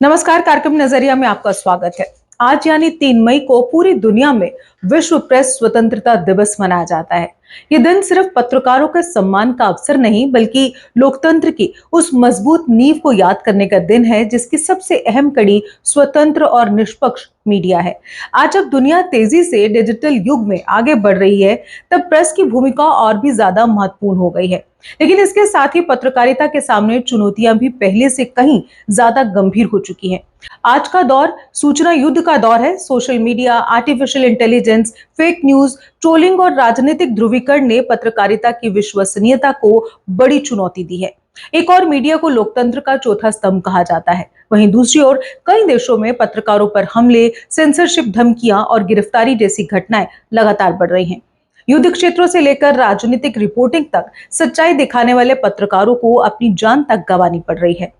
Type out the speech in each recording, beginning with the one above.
नमस्कार, कार्यक्रम नजरिया में आपका स्वागत है। आज यानी 3 मई को पूरी दुनिया में विश्व प्रेस स्वतंत्रता दिवस मनाया जाता है। ये दिन सिर्फ पत्रकारों के सम्मान का अवसर नहीं, बल्कि लोकतंत्र की उस मजबूत नींव को याद करने का दिन है जिसकी सबसे अहम कड़ी स्वतंत्र और निष्पक्ष मीडिया है। आज जब दुनिया तेजी से डिजिटल युग में आगे बढ़ रही है, तब प्रेस की भूमिका और भी ज्यादा महत्वपूर्ण हो गई है। लेकिन इसके साथ ही पत्रकारिता के सामने चुनौतियां भी पहले से कहीं ज्यादा गंभीर हो चुकी हैं। आज का दौर सूचना युद्ध का दौर है। Social media, artificial intelligence, fake news, trolling और राजनीतिक ध्रुवीकरण ने पत्रकारिता की विश्वसनीयता को बड़ी चुनौती दी है। एक और मीडिया को लोकतंत्र का चौथा स्तंभ कहा जाता है। वहीं दूसरी ओर कई देशों में पत्रकारों पर हमले, सेंसरशिप, धमकियां और गिरफ्तारी जैसी घटनाएं लगातार बढ़ रही हैं। युद्ध क्षेत्रों से लेकर राजनीतिक रिपोर्टिंग तक सच्चाई दिखाने वाले पत्रकारों को अपनी जान तक गंवानी पड़ रही है।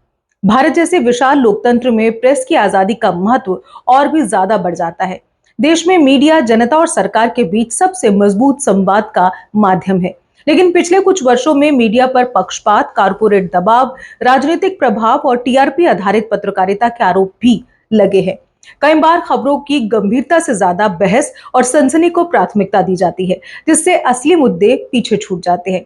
भारत जैसे विशाल लोकतंत्र में प्रेस की आजादी का महत्व और भी ज्यादा बढ़ जाता है। देश में मीडिया जनता और सरकार के बीच सबसे मजबूत संवाद का माध्यम है। लेकिन पिछले कुछ वर्षों में मीडिया पर पक्षपात, कारपोरेट दबाव, राजनीतिक प्रभाव और टीआरपी आधारित पत्रकारिता के आरोप भी लगे हैं। कई बार खबरों की गंभीरता से ज्यादा बहस और सनसनी को प्राथमिकता दी जाती है, जिससे असली मुद्दे पीछे छूट जाते हैं।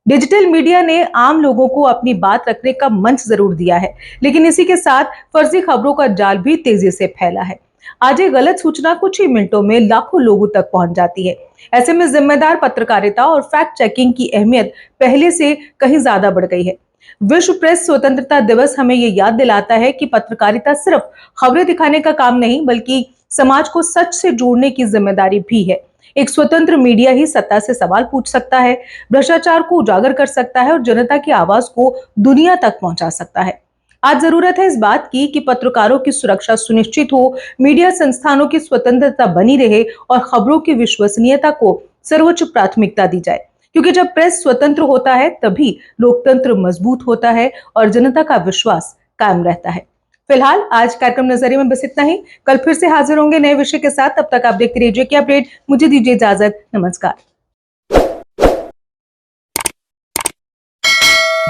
डिजिटल मीडिया ने आम लोगों को अपनी बात रखने का मंच जरूर दिया है, लेकिन इसी के साथ फर्जी खबरों का जाल भी तेजी से फैला है। आज एक गलत सूचना कुछ ही मिनटों में लाखों लोगों तक पहुंच जाती है। ऐसे में जिम्मेदार पत्रकारिता और फैक्ट चेकिंग की अहमियत पहले से कहीं ज्यादा बढ़ गई है। विश्व प्रेस स्वतंत्रता दिवस हमें ये याद दिलाता है कि पत्रकारिता सिर्फ खबरें दिखाने का काम नहीं, बल्कि समाज को सच से जोड़ने की जिम्मेदारी भी है। एक स्वतंत्र मीडिया ही सत्ता से सवाल पूछ सकता है, भ्रष्टाचार को उजागर कर सकता है और जनता की आवाज को दुनिया तक पहुंचा सकता है। आज जरूरत है इस बात की कि पत्रकारों की सुरक्षा सुनिश्चित हो, मीडिया संस्थानों की स्वतंत्रता बनी रहे और खबरों की विश्वसनीयता को सर्वोच्च प्राथमिकता दी जाए। क्योंकि जब प्रेस स्वतंत्र होता है, तभी लोकतंत्र मजबूत होता है और जनता का विश्वास कायम रहता है। फिलहाल आज कार्यक्रम नजरिए में बस इतना ही। कल फिर से हाजिर होंगे नए विषय के साथ। तब तक आप देखते रहिए जेके अपडेट। मुझे दीजिए इजाजत। नमस्कार।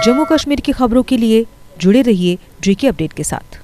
जम्मू कश्मीर की खबरों के लिए जुड़े रहिए जेके अपडेट के साथ।